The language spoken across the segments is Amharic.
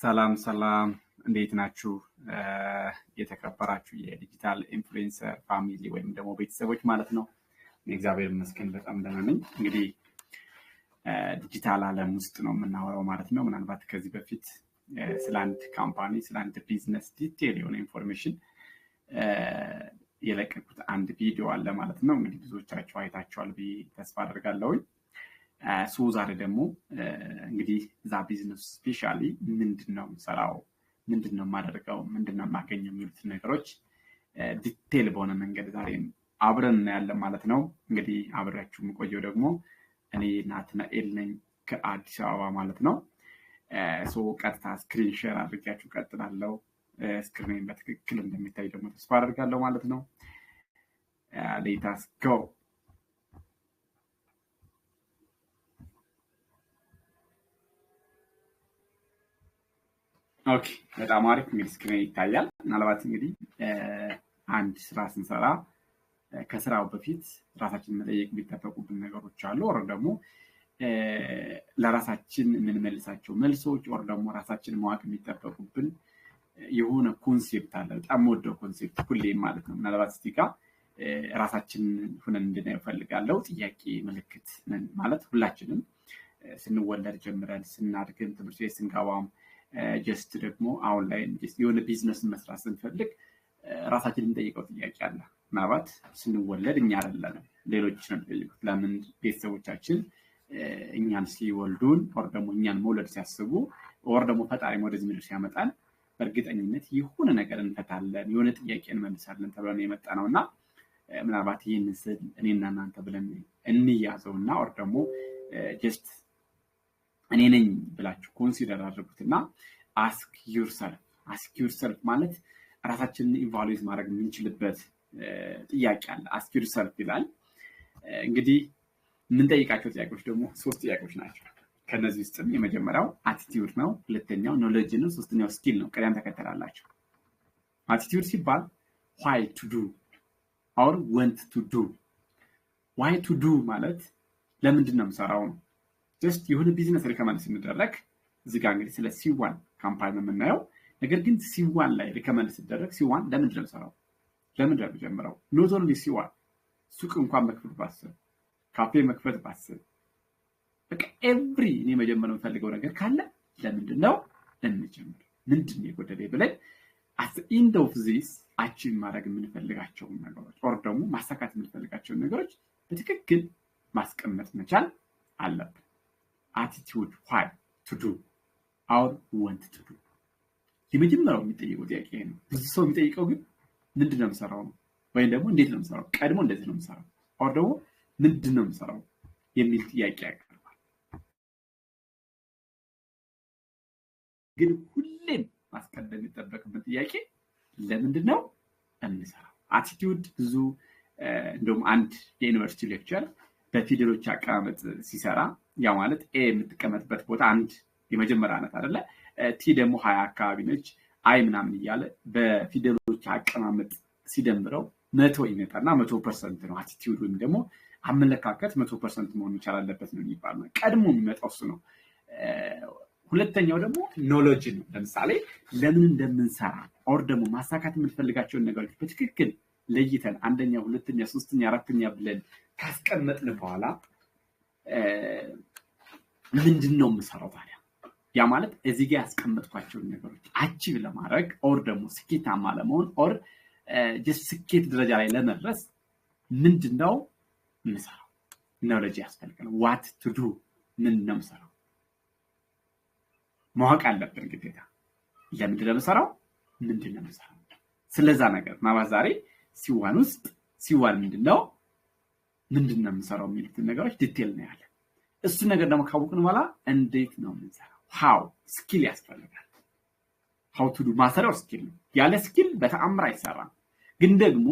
ሰላም ሰላም እንዴት ናችሁ? የተከበራችሁ የዲጂታል ኢንፍሉዌንሰር ፋሚሊ ወይም ደግሞ ቤተሰቦች ማለት ነው። እግዚአብሔር ይመስገን በጣም ደህና ነኝ። እንግዲህ ዲጂታል ዓለም ውስጥ ነው የምናወራው ማለት ነው። ምናልባት ከዚህ በፊት ስለ አንድ ካምፓኒ ስለ አንድ ቢዝነስ ዲቴል የሆነ ኢንፎርሜሽን የለቀቁት አንድ ቪዲዮ አለ ማለት ነው። እንግዲህ ብዙዎቻችሁ አይታችኋል ብዬ ተስፋ አደርጋለሁ። ዛሬ ደግሞ እንግዲህ እዛ ቢዝነስ ስፔሻሊ ምንድነው የምሰራው፣ ምንድነው የማደርገው፣ ምንድነው የማገኘው የሚሉት ነገሮች ዲቴል በሆነ መንገድ ዛሬ አብረን እናያለን ማለት ነው። እንግዲህ አብሬያችሁ የምቆየው ደግሞ እኔ ናትናኤል ነኝ ከአዲስ አበባ ማለት ነው። ቀጥታ ስክሪን ሼር አድርጋችሁ ቀጥላለሁ። ስክሪን በትክክል እንደሚታይ ደግሞ ተስፋ አደርጋለሁ ማለት ነው። ሌትስ ጎ። ኦኬ በጣም አሪፍ። እንግዲህ ስክሪን ይታያል። ምናልባት እንግዲህ አንድ ስራ ስንሰራ ከስራው በፊት ራሳችንን መጠየቅ የሚጠበቁብን ነገሮች አሉ። ወር ደግሞ ለራሳችን የምንመልሳቸው መልሶች ወር ደግሞ ራሳችንን ማወቅ የሚጠበቁብን የሆነ ኮንሴፕት አለ። በጣም ወደው ኮንሴፕት ሁሌም ማለት ነው። ምናልባት እስቲ ጋር ራሳችንን ሆነን እንድናየው ፈልጋለሁ። ጥያቄ ምልክት ነን ማለት ሁላችንም ስንወለድ ጀምረን ስናድግም ትምህርት ቤት ስንገባም ጀስት ደግሞ አሁን ላይ የሆነ ቢዝነስ መስራት ስንፈልግ ራሳችንን የምንጠይቀው ጥያቄ አለ። ምናልባት ስንወለድ እኛ አይደለንም ሌሎች ነው የሚጠይቁት። ለምን ቤተሰቦቻችን እኛን ሲወልዱን ወር ደግሞ እኛን መውለድ ሲያስቡ ወር ደግሞ ፈጣሪ ወደዚህ ምድር ሲያመጣን በእርግጠኝነት የሆነ ነገር እንፈታለን፣ የሆነ ጥያቄ እንመልሳለን ተብለን የመጣ ነውና ምናልባት ይህንን ስል እኔና እናንተ ብለን እንያዘውና ወር ደግሞ ጀስት እኔ ነኝ ብላችሁ ኮንሲደር አድርጉትና አስክ ዩርሰልፍ ማለት ራሳችንን ኢቫሉዌት ማድረግ የምንችልበት ጥያቄ አለ። አስክ ዩርሰልፍ ይላል። እንግዲህ የምንጠይቃቸው ጥያቄዎች ደግሞ 3 ጥያቄዎች ናቸው። ከነዚህ ውስጥም የመጀመሪያው አቲቲዩድ ነው፣ ሁለተኛው ኖሌጅ ነው፣ ሶስተኛው ስኪል ነው። ቅደም ተከተል አላቸው። አቲቲዩድ ሲባል ዋይ ቱ ዱ ኦር ወንት ቱ ዱ። ዋይ ቱ ዱ ማለት ለምንድን ነው የምሰራው ነው። ጀስት የሆነ ቢዝነስ ሪከመንድ ስንደረግ እዚህ ጋር እንግዲህ ስለ ሲዋን ካምፓኒ ነው የምናየው። ነገር ግን ሲዋን ላይ ሪከመንድ ሲደረግ ሲዋን ለምንድን ነው የምሰራው፣ ለምንድን ነው የምጀምረው? ኖት ኦንሊ ሲዋን ሱቅ እንኳን መክፈት ባስብ፣ ካፌ መክፈት ባስብ፣ በቃ ኤቭሪ እኔ መጀመር የምፈልገው ነገር ካለ ለምንድን ነው እንጀምር፣ ምንድን ነው የጎደለ ብለን አት ኢንድ ኦፍ ዚስ አቺቭ ማድረግ የምንፈልጋቸውን ነገሮች ኦር ደግሞ ማሳካት የምንፈልጋቸውን ነገሮች በትክክል ማስቀመጥ መቻል አለብን። አቲቲዩድ ዋይ ቱ ዱ ኦር ወንት ቱ ዱ። የመጀመሪያው የሚጠይቀው ጥያቄ ነው። ብዙ ሰው የሚጠይቀው ግን ምንድን ነው የምሰራው ነው፣ ወይም ደግሞ እንዴት ነው የምሰራው፣ ቀድሞ እንደዚህ ነው የምሰራው ኦር ደግሞ ምንድን ነው የምሰራው የሚል ጥያቄ ያቀርባል። ግን ሁሌም ማስቀደም የሚጠበቅበት ጥያቄ ለምንድን ነው የምሰራው። አቲቲዩድ ብዙ እንደውም አንድ የዩኒቨርሲቲ ሌክቸር በፊደሎች አቀማመጥ ሲሰራ ያ ማለት ኤ የምትቀመጥበት ቦታ አንድ የመጀመሪያ አይነት አይደለ፣ ቲ ደግሞ 20 አካባቢ ነች፣ አይ ምናምን እያለ በፊደሎች አቀማመጥ ሲደምረው 100 ይመጣና 100% ነው አቲቲዩድ ወይም ደግሞ አመለካከት 100% መሆን ይቻል አለበት ነው የሚባለው። ቀድሞ የሚመጣው እሱ ነው። ሁለተኛው ደግሞ ኖሌጅ ነው። ለምሳሌ ለምን እንደምንሰራ ኦር ደግሞ ማሳካት የምንፈልጋቸውን ነገሮች በትክክል ለይተን አንደኛ፣ ሁለተኛ፣ ሶስተኛ፣ አራተኛ ብለን ካስቀመጥን በኋላ ምንድነው የምሰራው ታዲያ? ያ ማለት እዚህ ጋር ያስቀመጥኳቸውን ነገሮች አቺቭ ለማድረግ ኦር ደግሞ ስኬታማ ለመሆን ኦር ጀስት ስኬት ደረጃ ላይ ለመድረስ ምንድነው የምሰራው? ኖሌጅ ያስፈልጋል። ዋት ቱ ዱ፣ ምንድነው የምሰራው ማወቅ አለብን ግዴታ። ለምንድነው የምሰራው፣ ምንድነው የምሰራው ስለዛ ነገር ማለት ዛሬ ሲዋን ውስጥ ሲዋን ምንድነው የምሰራው የሚሉትን ነገሮች ዲቴል ነው ያለ። እሱ ነገር ደግሞ ካወቅን በኋላ እንዴት ነው የምንሰራው፣ ሃው ስኪል ያስፈልጋል። ሃው ቱ ዱ ማሰራው ስኪል ነው። ያለ ስኪል በተአምር አይሰራም። ግን ደግሞ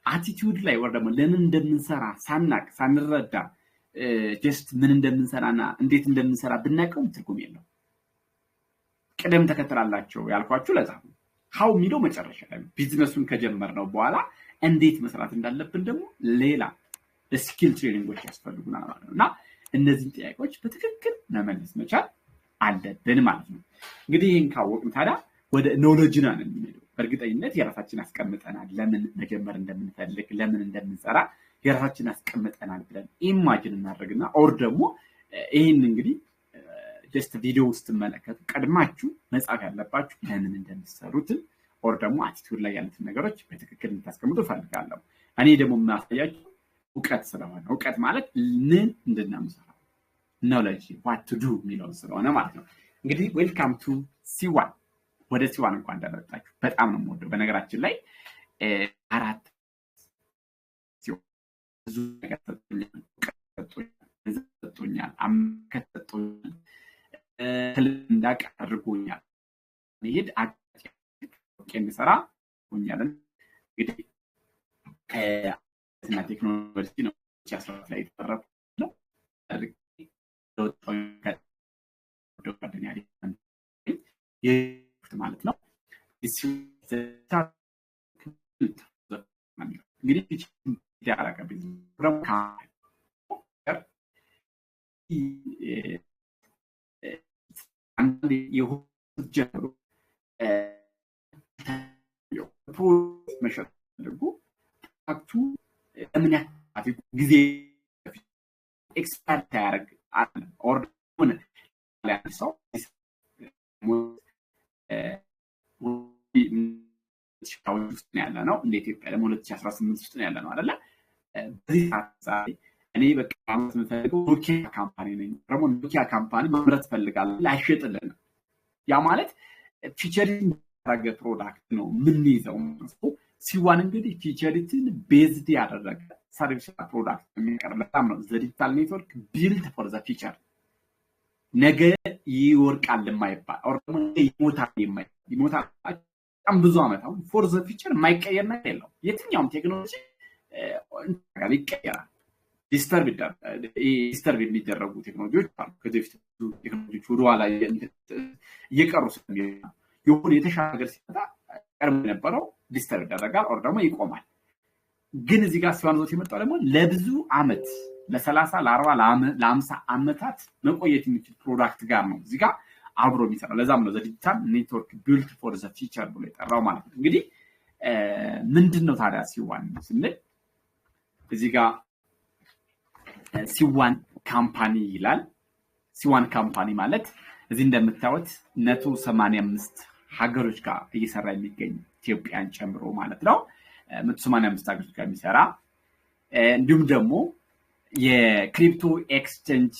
አቲቲዩድ ላይ ወር ደግሞ ለምን እንደምንሰራ ሳናቅ ሳንረዳ ጀስት ምን እንደምንሰራና እንዴት እንደምንሰራ ብናቀው ትርጉም የለውም። ቅደም ተከተላላቸው ያልኳችሁ ለዛ ነው። ሃው የሚለው መጨረሻ ላይ ቢዝነሱን ከጀመርነው በኋላ እንዴት መስራት እንዳለብን ደግሞ ሌላ ስኪል ትሬኒንጎች ያስፈልጉናል ማለት ነውና እነዚህ ጥያቄዎች በትክክል መመለስ መቻል አለብን ማለት ነው። እንግዲህ ይህን ካወቅን ታዲያ ወደ ኖሎጂ ነው የምንሄደው። በእርግጠኝነት የራሳችን አስቀምጠናል። ለምን መጀመር እንደምንፈልግ ለምን እንደምንሰራ የራሳችን አስቀምጠናል ብለን ኢማጂን እናደርግና ኦር ደግሞ ይህን እንግዲህ ጀስት ቪዲዮ ውስጥ መለከቱ ቀድማችሁ መጻፍ ያለባችሁ ለምን እንደምትሰሩትን ኦር ደግሞ አቲቱድ ላይ ያሉትን ነገሮች በትክክል እንድታስቀምጡ ፈልጋለሁ። እኔ ደግሞ የማሳያችሁ እውቀት ስለሆነ እውቀት ማለት ምን እንደምንሰራው ኖሌጅ ዋት ቱ ዱ የሚለው ስለሆነ ማለት ነው። እንግዲህ ዌልካም ቱ C1 ወደ C1 እንኳን እንደመጣችሁ በጣም ነው የምወደው። በነገራችን ላይ አራት ብዙ ነገር ሰጥቶኛል፣ አመለካከት ሰጥቶኛል፣ እንዳውቅ አድርጎኛል። ይሄድ እንድሰራ ሆኛል። እንግዲህ ከሳይንስና ቴክኖሎጂ ነው 2014 ላይ የተመረኩት ነው ማለት ነው። እንግዲህ ጀምሮ መሸጥ አድርጎ ፕሮዳክቱ ለምን ያህል ጊዜ ኤክስፐርት ያደርግ አለ ኦር ሆነ ላይ ሰው ውስጥ ያለ ነው። እንደ ኢትዮጵያ ደግሞ 2018 ውስጥ ያለ ነው አይደለ? በዚህ ሰዓት እኔ በቃ የምፈልገው ኖኪያ ካምፓኒ ነኝ። ደግሞ ኖኪያ ካምፓኒ ማምረት ፈልጋለሁ ላይሸጥልን። ያ ማለት ፊቸሪንግ ያደረገ ፕሮዳክት ነው ምን ይዘው C1 እንግዲህ ፊቸሪቲን ቤዝድ ያደረገ ሰርቪስ ፕሮዳክት የሚያቀርብ በጣም ነው። ዲጂታል ኔትወርክ ቢልድ ፎር ዘ ፊቸር ነገ ይወርቃል የማይባል ኦር ደግሞ ይሞታል በጣም ብዙ ዓመት አሁን ፎር ዘ ፊቸር የማይቀየር ነገር የለው። የትኛውም ቴክኖሎጂ ይቀየራል። ዲስተርብ የሚደረጉ ቴክኖሎጂዎች አሉ። ከዚህ በፊት ቴክኖሎጂዎች ወደኋላ እየቀሩ የሆነ የተሻለ ነገር ሲመጣ ቀድሞ የነበረው ዲስተርብ ይደረጋል ኦር ደግሞ ይቆማል። ግን እዚህ ጋር C1 ዞት የመጣው ደግሞ ለብዙ ዓመት ለ30 ለ40 ለ50 ዓመታት መቆየት የሚችል ፕሮዳክት ጋር ነው እዚህ ጋር አብሮ የሚሰራው። ለዛም ነው ዲጂታል ኔትወርክ ቢልድ ፎር ዘ ፊቸር ብሎ የጠራው ማለት ነው። እንግዲህ ምንድነው ታዲያ C1 ስንል እዚህ ጋር C1 ካምፓኒ ይላል። C1 ካምፓኒ ማለት እዚህ እንደምታዩት 185 ሀገሮች ጋር እየሰራ የሚገኝ ኢትዮጵያን ጨምሮ ማለት ነው 185 ሀገሮች ጋር የሚሰራ እንዲሁም ደግሞ የክሪፕቶ ኤክስቼንጅ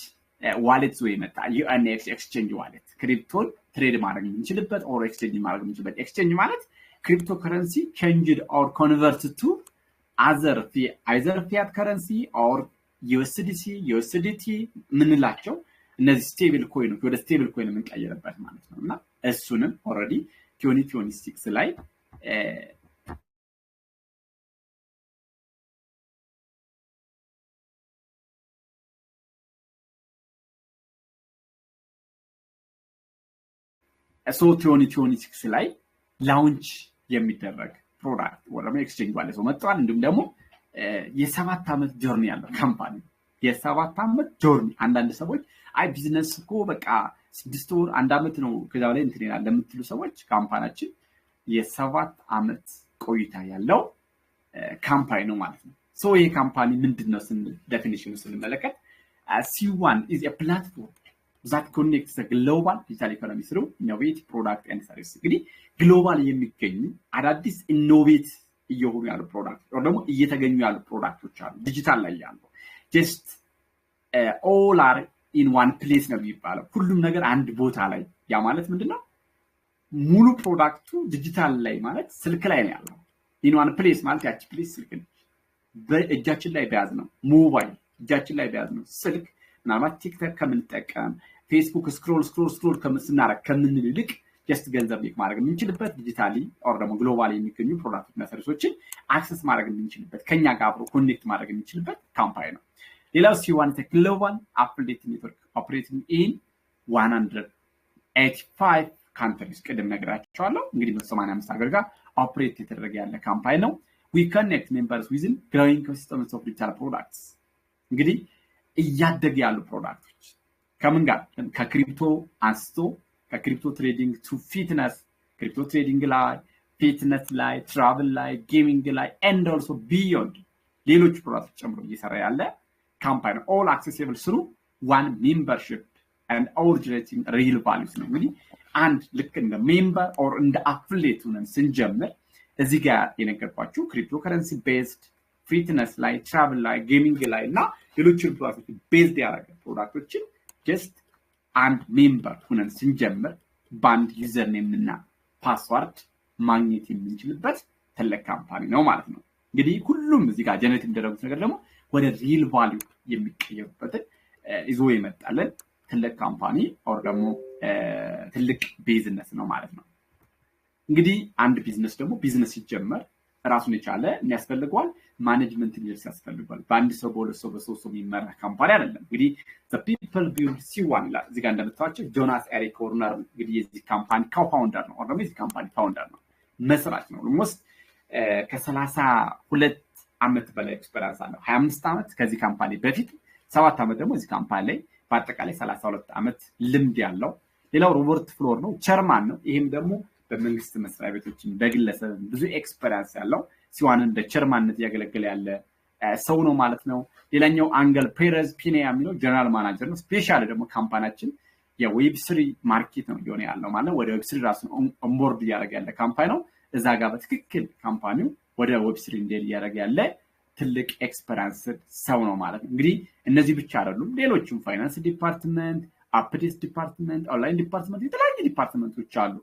ዋሌት ወይ መጣ UNX ኤክስቼንጅ ዋሌት ክሪፕቶን ትሬድ ማድረግ የምንችልበት ኦር ኤክስቼንጅ ማድረግ የምንችልበት ኤክስቼንጅ ማለት ክሪፕቶ ከረንሲ changed or converted to either fiat currency or USDT ምንላቸው እነዚህ ስቴብል ኮይኖች ወደ ስቴብል ኮይን የምንቀይርበት ማለት ነውና እሱንም ኦሬዲ 2026 ላይ so 2026 ላይ ላውንች የሚደረግ ፕሮዳክት ወይም ኤክስቼንጅ ዋሌት መጥቷል። እንዲሁም ደግሞ የ7 ዓመት ጆርኒ ያለው ካምፓኒ የ7 ዓመት ጆርኒ። አንዳንድ ሰዎች አይ ቢዝነስ እኮ በቃ 6 ወር 1 ዓመት ነው ከዛ በላይ እንትን ይላል ለምትሉ ሰዎች ካምፓኒያችን የ7 ዓመት ቆይታ ያለው ካምፓኒ ነው ማለት ነው። ሶ ይሄ ካምፓኒ ምንድነው ስንል ዴፊኒሽኑ ስንመለከት C1 is a platform that connects the global digital economy through innovative product and service። እንግዲህ ግሎባል የሚገኙ አዳዲስ ኢኖቬት እየሆኑ ያሉ ፕሮዳክቶች ወይ ደግሞ እየተገኙ ያሉ ፕሮዳክቶች አሉ ዲጂታል ላይ ያሉ just all are in one place ነው የሚባለው። ሁሉም ነገር አንድ ቦታ ላይ ያ ማለት ምንድነው ሙሉ ፕሮዳክቱ ዲጂታል ላይ ማለት ስልክ ላይ ነው ያለው። in one place ማለት ያቺ ፕሌስ ስልክ ነው። በእጃችን ላይ በያዝ ነው ሞባይል እጃችን ላይ በያዝ ነው ስልክ ምናልባት ቲክቶክ ከምንጠቀም ፌስቡክ ስክሮል ከምንስናረግ ከምንል ይልቅ ጀስት ገንዘብ ሊክ ማድረግ የምንችልበት ዲጂታሊ ኦር ደግሞ ግሎባሊ የሚገኙ ፕሮዳክቶችና ሰርቪሶችን አክሰስ ማድረግ የምንችልበት ከኛ ጋር አብሮ ኮኔክት ማድረግ የምንችልበት ካምፓኒ ነው። ሌላው C1 ግሎባል አፕዴት ኔትወርክ ኦፕሬቲንግ ኢን 185 ካንትሪስ ቅድም ነግራችኋለሁ። እንግዲህ 185 ሀገር ጋር ኦፕሬት የተደረገ ያለ ካምፓኒ ነው። we connect members within growing ecosystems of digital products። እንግዲህ እያደገ ያሉ ፕሮዳክቶች ከምን ጋር ከክሪፕቶ አንስቶ ከክሪፕቶ ትሬዲንግ ቱ ፊትነስ ክሪፕቶ ትሬዲንግ ላይ ፊትነስ ላይ ትራቨል ላይ ጌሚንግ ላይ and also beyond ሌሎች ፕሮዳክቶች ጨምሮ እየሰራ ያለ ካምፓኒ all accessible through one membership and originating real values ነው። እንግዲህ አንድ ልክ እንደ ሜምበር ኦር እንደ አፍሌት ሆነን ስንጀምር እዚህ ጋር የነገርኳችሁ ክሪፕቶ ከረንሲ ቤዝድ ፊትነስ ላይ ትራቨል ላይ ጌሚንግ ላይ እና ሌሎች ፕሮዳክቶች ቤዝድ ያደረገ ፕሮዳክቶችን ጀስት አንድ ሜምበር ሆነን ስንጀምር ባንድ ዩዘር ኔም እና ፓስወርድ ማግኘት የምንችልበት ትልቅ ካምፓኒ ነው ማለት ነው። እንግዲህ ሁሉም እዚህ ጋር ጀነሬት የሚደረጉት ነገር ደግሞ ወደ ሪል ቫልዩ የሚቀየሩበትን ይዞ ይመጣልን ትልቅ ካምፓኒ ኦር ደግሞ ትልቅ ቢዝነስ ነው ማለት ነው። እንግዲህ አንድ ቢዝነስ ደግሞ ቢዝነስ ሲጀመር ራሱን የቻለ የሚያስፈልገዋል ማኔጅመንት ሊደርስ ያስፈልጋል። በአንድ ሰው በሁለት ሰው በሶስት ሰው የሚመራ ካምፓኒ አይደለም። እንግዲህ the people build C1 ላይ እዚህ ጋር እንደምታዩቸው ጆናስ ኤሪክ ኮርነር እንግዲህ የዚህ ካምፓኒ ኮፋውንደር ነው ኦር ደግሞ የዚህ ካምፓኒ ፋውንደር ነው መስራች ነው። ኦልሞስት ከ32 ዓመት በላይ ኤክስፒሪየንስ አለው። 25 ዓመት ከዚህ ካምፓኒ በፊት 7 ዓመት ደግሞ እዚህ ካምፓኒ ላይ በአጠቃላይ 32 ዓመት ልምድ ያለው። ሌላው ሮበርት ፍሎር ነው ቸርማን ነው። ይሄም ደግሞ በመንግስት መስሪያ ቤቶችን በግለሰብ ብዙ ኤክስፒሪየንስ ያለው ሲዋንን በቸርማንነት ያገለገለ ያለ ሰው ነው ማለት ነው። ሌላኛው አንገል ፔሬዝ ፒኔያ የሚለው ጀነራል ማናጀር ነው። ስፔሻሊ ደግሞ ካምፓኒያችን የዌብ3 ማርኬት ነው እየሆነ ያለው ማለት ነው። ወደ ዌብ3 ራሱን ኦንቦርድ እያደረገ ያለ ካምፓኒ ነው። እዛ ጋር በትክክል ካምፓኒው ወደ ዌብ3 እንዴት እያደረገ ያለ ትልቅ ኤክስፒሪየንስ ሰው ነው ማለት ነው። እንግዲህ እነዚህ ብቻ አይደሉም፣ ሌሎችም ፋይናንስ ዲፓርትመንት፣ አፕዴት ዲፓርትመንት፣ ኦንላይን ዲፓርትመንት፣ የተለያዩ ዲፓርትመንቶች አሉ፣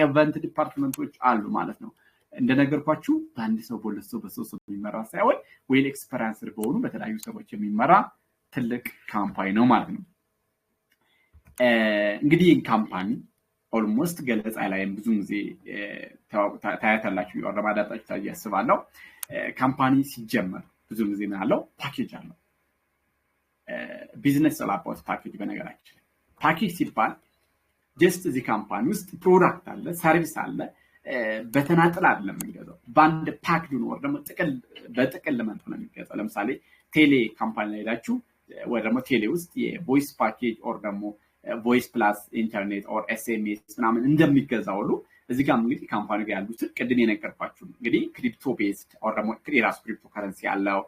ኢቨንት ዲፓርትመንቶች አሉ ማለት ነው። እንደነገርኳችሁ በአንድ ሰው በሁለት ሰው በሶስት ሰው የሚመራ ሳይሆን ዌል ኤክስፒሪየንስድ በሆኑ በተለያዩ ሰዎች የሚመራ ትልቅ ካምፓኒ ነው ማለት ነው። እንግዲህ ካምፓኒ ኦልሞስት ገለጻ ላይ ብዙ ጊዜ ታያታላችሁ ለማዳጣችሁ ታያስባለሁ። ካምፓኒ ሲጀመር ብዙ ጊዜ ነው ያለው ፓኬጅ አለው። ቢዝነስ አላባውት ፓኬጅ በነገራችን ፓኬጅ ሲባል ጀስት እዚህ ካምፓኒ ውስጥ ፕሮዳክት አለ፣ ሰርቪስ አለ፣ በተናጥል አይደለም የሚገዛው በአንድ ፓክ ዲኖር ደግሞ በጥቅል መልኩ ነው የሚገዛው። ለምሳሌ ቴሌ ካምፓኒ ላይ ሄዳችሁ ወይ ደግሞ ቴሌ ውስጥ የቮይስ ፓኬጅ ኦር ደግሞ ቮይስ ፕላስ ኢንተርኔት ኦር ኤስኤምኤስ ምናምን እንደሚገዛው ሁሉ እዚህ ጋር እንግዲህ ካምፓኒ ጋር ያሉት ቅድም የነገርኳችሁ እንግዲህ ክሪፕቶ ቤዝድ ኦር ደግሞ የራሱ ክሪፕቶ ከረንሲ ያለው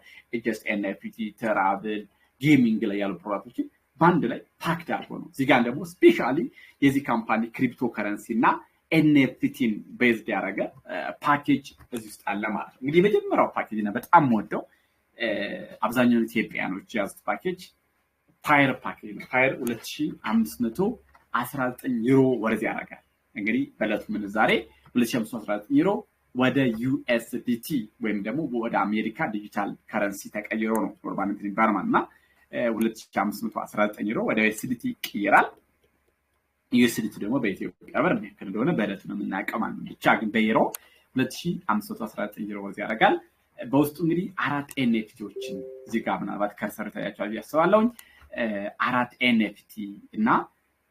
ጀስት ኤንኤፍቲ ትራቭል ጌሚንግ ላይ ያሉ ፕሮዳክቶችን በአንድ ላይ ፓክድ አድርጎ ነው። እዚህ ጋር ደግሞ ስፔሻሊ የዚህ ካምፓኒ ክሪፕቶ ከረንሲ እና ኤንኤፍቲን ቤዝድ ያደረገ ፓኬጅ እዚህ ውስጥ አለ ማለት ነው። እንግዲህ የመጀመሪያው ፓኬጅ እና በጣም ወደው አብዛኛው ኢትዮጵያኖች ያዙት ፓኬጅ ፓየር ፓኬጅ ነው። ፓየር 2519 ዩሮ ወደዚህ ያደርጋል። እንግዲህ በዕለቱ ምንዛሬ 2519 ዩሮ ወደ ዩኤስዲቲ ወይም ደግሞ ወደ አሜሪካ ዲጂታል ከረንሲ ተቀይሮ ነው ኖርማል ኢንቫይሮንመንት እና 2519 ዩሮ ወደ ዩኤስዲቲ ይቀየራል። ዩኤስዲቲ ደግሞ በኢትዮጵያ ብር ምን ያክል እንደሆነ በዕለቱ ነው የምናውቀው ማለት ነው። ብቻ ግን በዩሮ 2519 ዩሮ ወደዚህ ያደርጋል። በውስጡ እንግዲህ 4 ኤንኤፍቲዎችን እዚህ ጋር ምናልባት ከርሰር ታያቻችሁ ያስባለሁ 4 ኤንኤፍቲ እና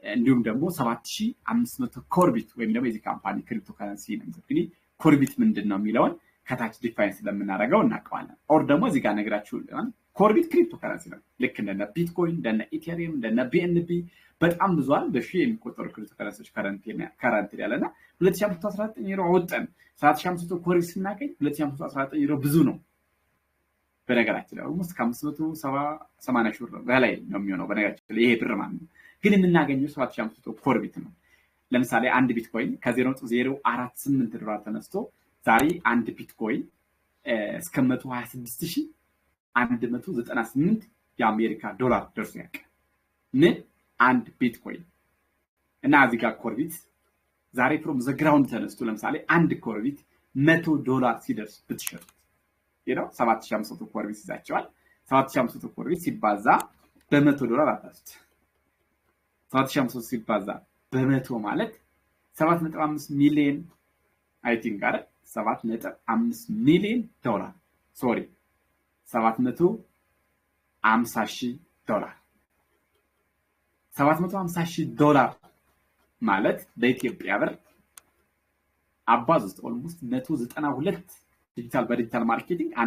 እንዲሁም ደግሞ 7500 ኮርቢት ወይም ደግሞ የዚህ ካምፓኒ ክሪፕቶ ከረንሲ ነው። እንግዲህ ኮርቢት ምንድነው የሚለውን ከታች ዲፋይን ስለምናደርገው እናውቀዋለን። ኦር ደግሞ እዚህ ጋር ነግራችሁ ኮርቢት ክሪፕቶ ከረንሲ ነው። ልክ እንደነ ቢትኮይን እንደነ ኢቴሪየም እንደነ ቢኤንቢ በጣም ብዙዋል በሺህ የሚቆጠሩ ክሪፕቶ ከረንሲዎች ከረንት ያለና 2519 ዩሮ አወጣን 7500 ኮርቢት ስናገኝ 2519 ዩሮ ብዙ ነው። በነገራችን ላይ ኦልሞስት ከ570 ሺህ ብር በላይ ነው የሚሆነው በነገራችን ላይ ይሄ ብር ማለት ነው። ግን የምናገኘው 7500 ኮርቢት ነው። ለምሳሌ አንድ ቢትኮይን ከ0.048 ዶላር ተነስቶ ዛሬ አንድ ቢትኮይን እስከ 126198 የአሜሪካ ዶላር ደርሶ ያውቃል። ምን አንድ ቢትኮይን እና እዚህ ጋር ኮርቢት ዛሬ ፍሮም ዘ ግራውንድ ተነስቶ ለምሳሌ አንድ ኮርቢት $100 ሲደርስ ብትሸጡት ይሄው 7500 ኮርቢት ይዛቸዋል። 7500 ኮርቢት ሲባዛ በ$100 አታስት 7500 ሲባዛ በ100 ማለት 7.5 ሚሊዮን አይ ቲንክ አረ 7.5 ሚሊዮን ዶላር ሶሪ 750 ሺህ ዶላር 750 ሺህ ዶላር ማለት በኢትዮጵያ ብር አባዙት ኦልሞስት 192 በዲጂታል ማርኬቲንግ $1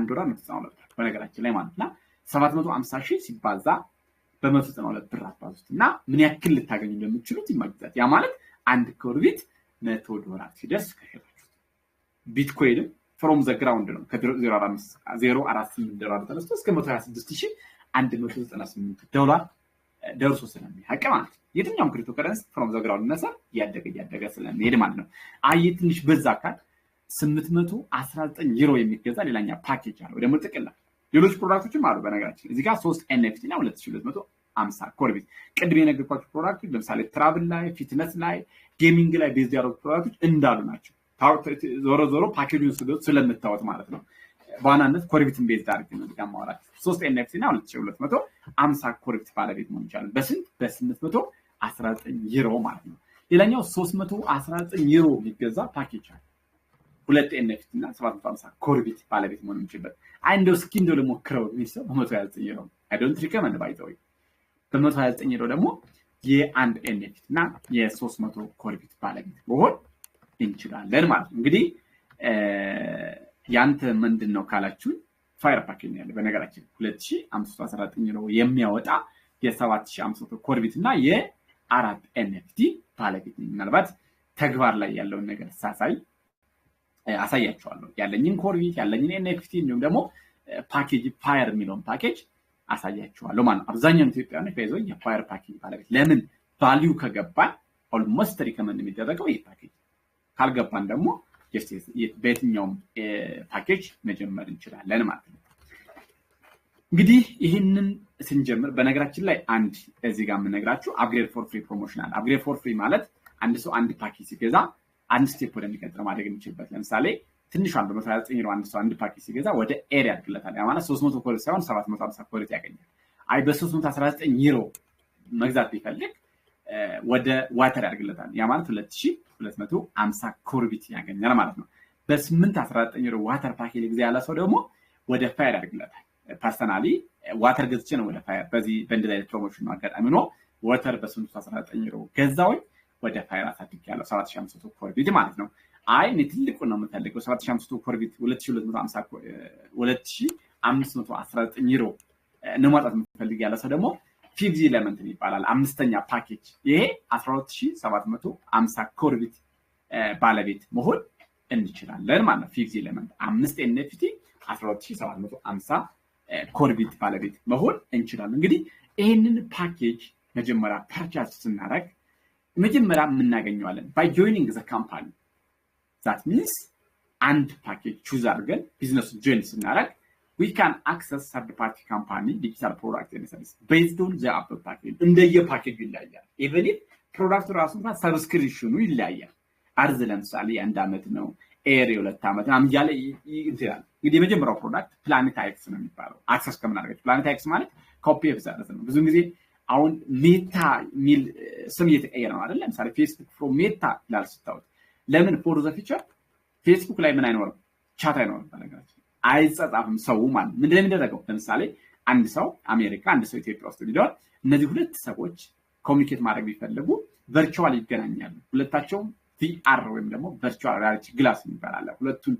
ነው በነገራችን ላይ ማለት ነው። 750 ሺህ ሲባዛ በ192 ብር አባዙት እና ምን ያክል ልታገኙ እንደምትችሉት ይማግዛት። ያ ማለት አንድ ኮርቢት $100 ሲደርስ ከሸጣችሁት ቢትኮይን ፍሮም ዘ ግራውንድ ነው ከ0.048 ተነስቶ እስከ $126,198 ደርሶ ስለሚያውቅ ማለት ነው። የትኛውም ክሪፕቶ ከረንሲ ፍሮም ዘ ግራውንድ ነሳ ያደገ ስለሚሄድ ማለት ነው። አይ ትንሽ በዛ አካል 819 ዩሮ የሚገዛ ሌላኛ ፓኬጅ አለው ደግሞ ጥቅል ሌሎች ፕሮዳክቶችም አሉ። በነገራችን እዚህ ጋር 3 NFT እና 2250 ኮርቢት ቅድም የነገርኳችሁ ፕሮዳክቶች ለምሳሌ ትራቭል ላይ፣ ፊትነስ ላይ፣ ጌሚንግ ላይ ቤዝ ያደረጉ ፕሮዳክቶች እንዳሉ ናቸው። ዞሮ ፓኬጁን ስለምታወጥ ማለት ነው። በዋናነት ኮርቢትን ቤዝ አድርገን ነው ማውራት። 3 NFT እና 2250 ኮርቢት ባለቤት መሆን ይቻላል። በስንት በ819 ዩሮ ማለት ነው። ሌላኛው 319 ዩሮ የሚገዛ ፓኬጅ አለ። 2 NFT እና 750 ኮርቢት ባለቤት መሆን የሚችልበት እንደው እስኪ እንደው ለሞክረው የሚሰው በ129 ዩሮ አይ ዶንት ሪከመንድ ባይ ዘ ዌይ በ129 ዩሮ ደግሞ የአንድ NFT እና የ300 ኮርቢት ባለቤት መሆን እንችላለን ማለት ነው። እንግዲህ ያንተ ምንድነው ካላችሁ ፋየር ፓኬጅ ያለ በነገራችን 2519 ዩሮ የሚያወጣ የ7500 ኮርቢት እና የ4 NFT ባለቤት ነው። ምናልባት ተግባር ላይ ያለውን ነገር አሳያችኋለሁ። ያለኝን ኮርቢት ያለኝን NFT እንዲሁም ደግሞ ፓኬጅ ፋየር የሚለውን ፓኬጅ አሳያችኋለሁ ማለት ነው። አብዛኛው ኢትዮጵያውያን ፈይዘው የፋየር ፓኬጅ ባለቤት ለምን ቫልዩ ከገባን ኦልሞስት ሪከመንድ የሚደረገው ይሄ ፓኬጅ ካልገባን ደግሞ በየትኛውም ፓኬጅ መጀመር እንችላለን ማለት ነው። እንግዲህ ይህንን ስንጀምር በነገራችን ላይ አንድ እዚህ ጋር የምነግራችሁ አፕግሬድ ፎር ፍሪ ፕሮሞሽን አለ። አፕግሬድ ፎር ፍሪ ማለት አንድ ሰው አንድ ፓኬጅ ሲገዛ አንድ ስቴፕ ወደሚቀጥለው ማድረግ የሚችልበት ለምሳሌ ትንሽ አንድ 129 ዩሮ አንድ ሰው አንድ ፓኬጅ ሲገዛ ወደ ኤር ያድርግለታል። ያ ማለት 300 ኮሬት ሳይሆን 750 ኮሬት ያገኛል። አይ በ319 ዩሮ መግዛት ቢፈልግ ወደ ዋተር ያድርግለታል። ያ ማለት 2250 ኮርቢት ያገኛል ማለት ነው። በ819 ዩሮ ዋተር ፓኬጅ ጊዜ ያለ ሰው ደግሞ ወደ ፋየር ያድርግለታል። ፐርሰናሊ ዋተር ገዝቼ ነው ወደ ፋየር በእንደዚህ አይነት ፕሮሞሽን ነው አጋጣሚ ነው ዋተር በ819 ዩሮ ገዛውኝ ወደ ፋየር አሳድግ ያለው 7500 ኮርቢት ማለት ነው። አይ እኔ ትልቁ ነው የምፈልገው 7500 ኮርቢት 2519 ዩሮ ነው ማጣት የምፈልግ ያለ ሰው ደግሞ ፊግዚ ኤሌመንት ይባላል አምስተኛ ፓኬጅ። ይሄ 12750 ኮርቢት ባለቤት መሆን እንችላለን ማለት ነው። ፊግዚ ኤሌመንት 5 NFT 12750 ኮርቢት ባለቤት መሆን እንችላለን። እንግዲህ ይሄንን ፓኬጅ መጀመሪያ ፐርቻስ ስናደርግ መጀመሪያ የምናገኘዋለን ባይ ጆይኒንግ ዘ ካምፓኒ ዛት ሚንስ አንድ ፓኬጅ ቹዝ አድርገን ቢዝነስ ጆይን ስናደርግ we can access third party company digital product and service based on the app package እንደየ ፓኬጁ ይለያያል። ኢቨን ኢፍ ፕሮዳክቱ ራሱ እንኳን ሰብስክሪፕሽኑ ይለያያል። አርዝ ለምሳሌ አንድ አመት ነው፣ ኤር የሁለት አመት ነው ያለ ይችላል። እንግዲህ የመጀመሪያው ፕሮዳክት ፕላኔት ኤክስ ነው የሚባለው። አክሰስ ከምናደርጋቸው ፕላኔት ኤክስ ማለት ኮፒ ኤብዛት ነው። ብዙ ጊዜ አሁን ሜታ ሚል ስም እየተቀየረ ነው አይደል? ለምሳሌ ፌስቡክ ፍሮም ሜታ ይላል ስታውት። ለምን ፎር ዘ ፊቸር ፌስቡክ ላይ ምን አይኖርም? ቻት አይኖርም በነገራችን አይጻጻፍም ሰው ማለት ምንድነው የሚደረገው? ለምሳሌ አንድ ሰው አሜሪካ አንድ ሰው ኢትዮጵያ ውስጥ ሊደር እነዚህ ሁለት ሰዎች ኮሙኒኬት ማድረግ ቢፈልጉ ቨርቹዋል ይገናኛሉ። ሁለታቸውም VR ወይም ደግሞ ቨርቹዋል ሪያሊቲ ግላስ ይባላል። ሁለቱን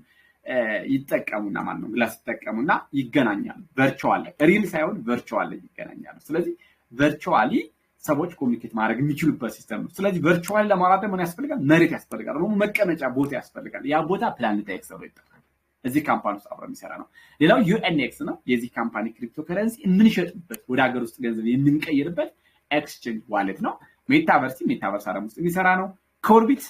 ይጠቀሙና ማለት ነው ግላስ ይጠቀሙና ይገናኛሉ። ቨርቹዋል ሪል ሳይሆን ቨርቹዋል ይገናኛሉ። ስለዚህ ቨርቹዋሊ ሰዎች ኮሙኒኬት ማድረግ የሚችሉበት ሲስተም ነው። ስለዚህ ቨርቹዋል ለማውራት ምን ያስፈልጋል? መሬት ያስፈልጋል፣ ደግሞ መቀመጫ ቦታ ያስፈልጋል። ያ ቦታ ፕላኔት ኤክስ ነው ይባላል። እዚህ ካምፓኒ ውስጥ አብሮ የሚሰራ ነው። ሌላው UNX ነው። የዚህ ካምፓኒ ክሪፕቶ ከረንሲ የምንሸጥበት ወደ ሀገር ውስጥ ገንዘብ የምንቀይርበት ኤክስቼንጅ ዋሌት ነው። ሜታቨርስ አለም ውስጥ የሚሰራ ነው። ኮርቢት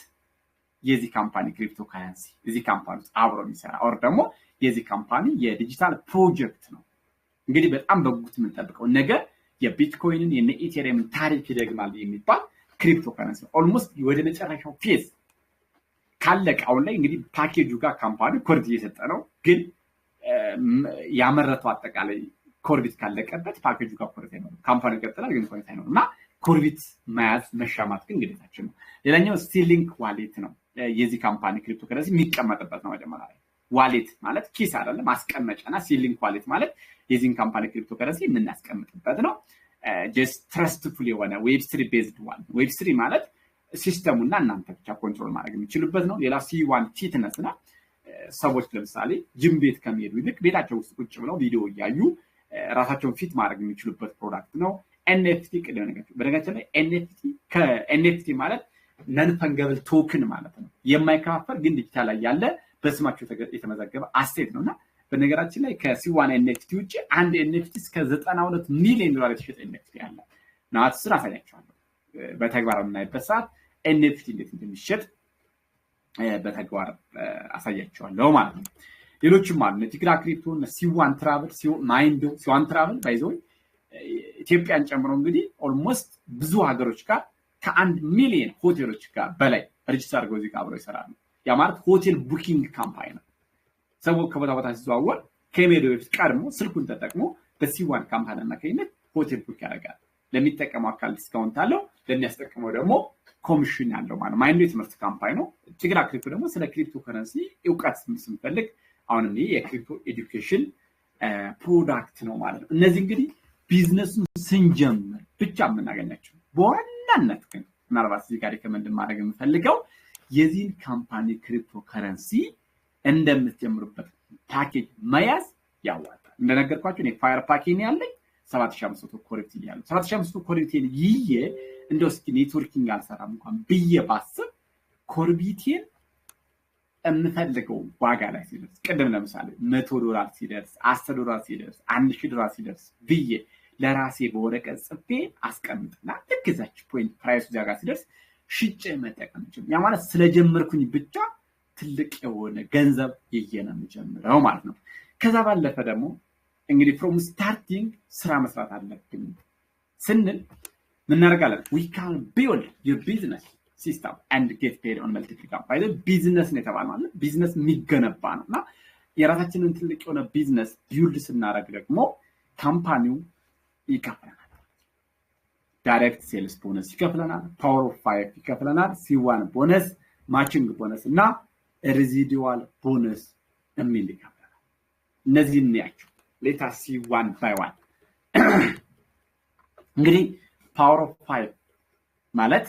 የዚህ ካምፓኒ ክሪፕቶ ከረንሲ እዚህ ካምፓኒ ውስጥ አብሮ የሚሰራ ኦር ደግሞ የዚህ ካምፓኒ የዲጂታል ፕሮጀክት ነው። እንግዲህ በጣም በጉጉት የምንጠብቀው ነገር የቢትኮይንን የኢቴሪየምን ታሪክ ይደግማል የሚባል ክሪፕቶ ከረንሲ ነው። ኦልሞስት ወደ መጨረሻው ፌዝ ካለቀ አሁን ላይ እንግዲህ ፓኬጁ ጋር ካምፓኒ ኮርድ እየሰጠ ነው። ግን ያመረተው አጠቃላይ ኮርቢት ካለቀበት ፓኬጁ ጋር ኮርድ አይኖርም። ካምፓኒ ይቀጥላል ግን ኮርድ አይኖርም እና ኮርቢት መያዝ መሻማት ግን ግዴታችን ነው። ሌላኛው ስቲሊንክ ዋሌት ነው። የዚህ ካምፓኒ ክሪፕቶ ከረንሲ የሚቀመጥበት ነው። መጀመሪያ ላይ ዋሌት ማለት ኪስ አይደለም ማስቀመጫና ሲሊንክ ዋሌት ማለት የዚህን ካምፓኒ ክሪፕቶ ከረንሲ የምናስቀምጥበት ነው። ጀስት ትረስትፉል የሆነ ዌብ3 ቤዝድ ዋን ዌብ3 ማለት ሲስተሙና እናንተ ብቻ ኮንትሮል ማድረግ የሚችሉበት ነው። ሌላ C1 ፊትነስ እና ሰዎች ለምሳሌ ጂም ቤት ከሚሄዱ ይልቅ ቤታቸው ውስጥ ቁጭ ብለው ቪዲዮ እያዩ ራሳቸውን ፊት ማድረግ የሚችሉበት ፕሮዳክት ነው። NFT ቅድም ነገር በነገራችን ላይ NFT ማለት ነን ፈንገብል ቶክን ማለት ነው። የማይከፋፈል ግን ዲጂታል ላይ ያለ በስማቸው የተመዘገበ አሴት ነውና በነገራችን ላይ ከC1 NFT ውጪ አንድ NFT እስከ $92 ሚሊዮን የተሸጠ NFT አለ። ናት ስራ አሳያችኋለሁ በተግባር የምናይበት ሰዓት NFT እንዴት እንደሚሸጥ በተግባር አሳያችኋለሁ ማለት ነው። ሌሎችም አሉ ቲግራ ክሪፕቶ C1 ትራቨል ማይንዶ C1 ትራቨል ባይዘው ኢትዮጵያን ጨምሮ እንግዲህ ኦልሞስት ብዙ ሀገሮች ጋር ከ1 ሚሊዮን ሆቴሎች ጋር በላይ ሬጅስተር አድርገው እዚህ ጋር አብረው ይሰራሉ። ያ ማለት ሆቴል ቡኪንግ ካምፓኒ ነው። ሰው ከቦታ ቦታ ሲዘዋወር ከሜዶ በፊት ቀድሞ ስልኩን ተጠቅሞ በC1 ካምፓኒ አማካኝነት ሆቴል ቡክ ያደርጋል። ለሚጠቀመው አካል ዲስካውንት አለው፣ ለሚያስጠቅመው ደግሞ ኮሚሽን ያለው ማለት ነው። ማይንዶ የትምህርት ካምፓኒ ነው። ቲግራ ክሪፕቶ ደግሞ ስለ ክሪፕቶ ከረንሲ እውቀት ስንፈልግ አሁንም ይሄ የክሪፕቶ ኤዱኬሽን ፕሮዳክት ነው ማለት ነው። እነዚህ እንግዲህ ቢዝነሱን ስንጀምር ብቻ የምናገኛቸው በዋናነት ግን ምናልባት እዚህ ጋር ሪከመንድ ማድረግ የምፈልገው የዚህን ካምፓኒ ክሪፕቶ ከረንሲ እንደምትጀምሩበት ፓኬጅ መያዝ ያዋጣል። እንደነገርኳችሁ እኔ ፋየር ፓኬጅ ያለኝ 7500 ኮሬክት ይያሉ 7500 ኮሬክቴን ይዬ እንደው እስኪ ኔትወርኪንግ አልሰራም እንኳን ብዬ ባስብ ኮርቢቴን እንፈልገው ዋጋ ላይ ሲደርስ ቅድም ለምሳሌ $100 ሲደርስ $10 ሲደርስ $1000 ሲደርስ ብዬ ለራሴ በወረቀት ጽፌ አስቀምጥና ለከዛች ፖይንት ፕራይሱ ዛጋ ሲደርስ ሽጬ መጠቀም ይችላል። ያ ማለት ስለጀመርኩኝ ብቻ ትልቅ የሆነ ገንዘብ ይየና መጀመሪያው ማለት ነው። ከዛ ባለፈ ደግሞ እንግዲህ from starting ስራ መስራት አለብን ስንል ምን እናደርጋለን? we can build your business system and get paid on multiple companies ቢዝነስ ነው የተባለው ማለት ቢዝነስ የሚገነባ ነውና የራሳችንን ትልቅ የሆነ ቢዝነስ ቢልድ ስናደርግ ደግሞ ካምፓኒው ይከፍለናል። ዳይሬክት ሴልስ ቦነስ ይከፍለናል፣ ፓወር ኦፍ 5 ይከፍለናል፣ C1 ቦነስ፣ ማቺንግ ቦነስ እና ሬዚዱዋል ቦነስ የሚል ይከፍለናል። እነዚህ እንያቸው ሌታ C1 by 1 እንግዲህ ፓወር ኦፍ 5 ማለት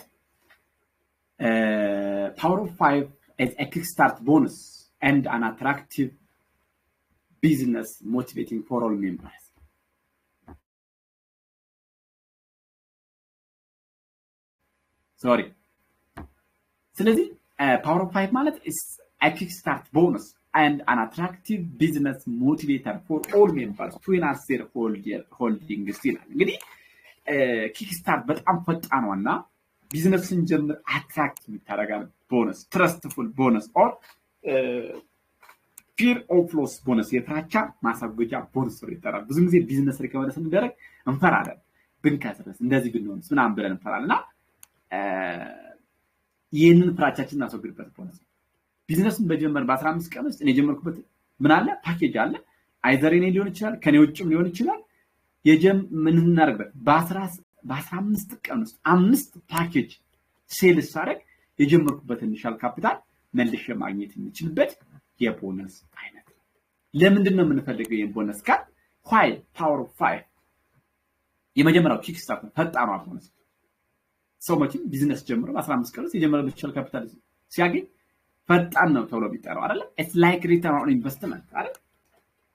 power of 5 is a kickstart bonus and an attractive business motivating for all members. Sorry. ስለዚህ power of 5 ማለት is a kickstart bonus and an attractive business motivator for all members to enhance their holding still. እንግዲህ kickstart በጣም ፈጣን ነውና ቢዝነስን ጀምር አትራክት የሚታረጋል ቦነስ ትረስትፉል ቦነስ ኦር ፊር ኦፍ ሎስ ቦነስ የፍራቻ ማሳጎጃ ቦነስ ይጠራል። ብዙ ጊዜ ቢዝነስ ሪከቨሪ ስንደረግ እንፈራለን ብንከስረስ እንደዚህ ብንሆን ምናምን ብለን እንፈራለንና ይሄንን ፍራቻችንን አስወግድበት ቦነስ ቢዝነስን በጀመር በ15 ቀን ውስጥ እኔ ጀመርኩበት ምን አለ ፓኬጅ አለ አይዘር እኔ ሊሆን ይችላል ከኔ ውጭም ሊሆን ይችላል ምን እናደርግበት በ15 ቀን ውስጥ 5 ፓኬጅ ሴልስ አረግ የጀመርኩበት ኢኒሻል ካፒታል መልሼ ማግኘት የሚችልበት የቦነስ አይነት ነው። ለምንድን ነው የምንፈልገው የቦነስ ካል why power of 5 የመጀመሪያው ኪክ ስታርት ፈጣኑ ቦነስ ሰውመችን ቢዝነስ ጀምሮ በ15 ቀን ውስጥ የጀመረው ኢኒሻል ካፒታል ሲያገኝ ፈጣን ነው ተብሎ ቢጠራው አይደል? it's like return on investment አይደል?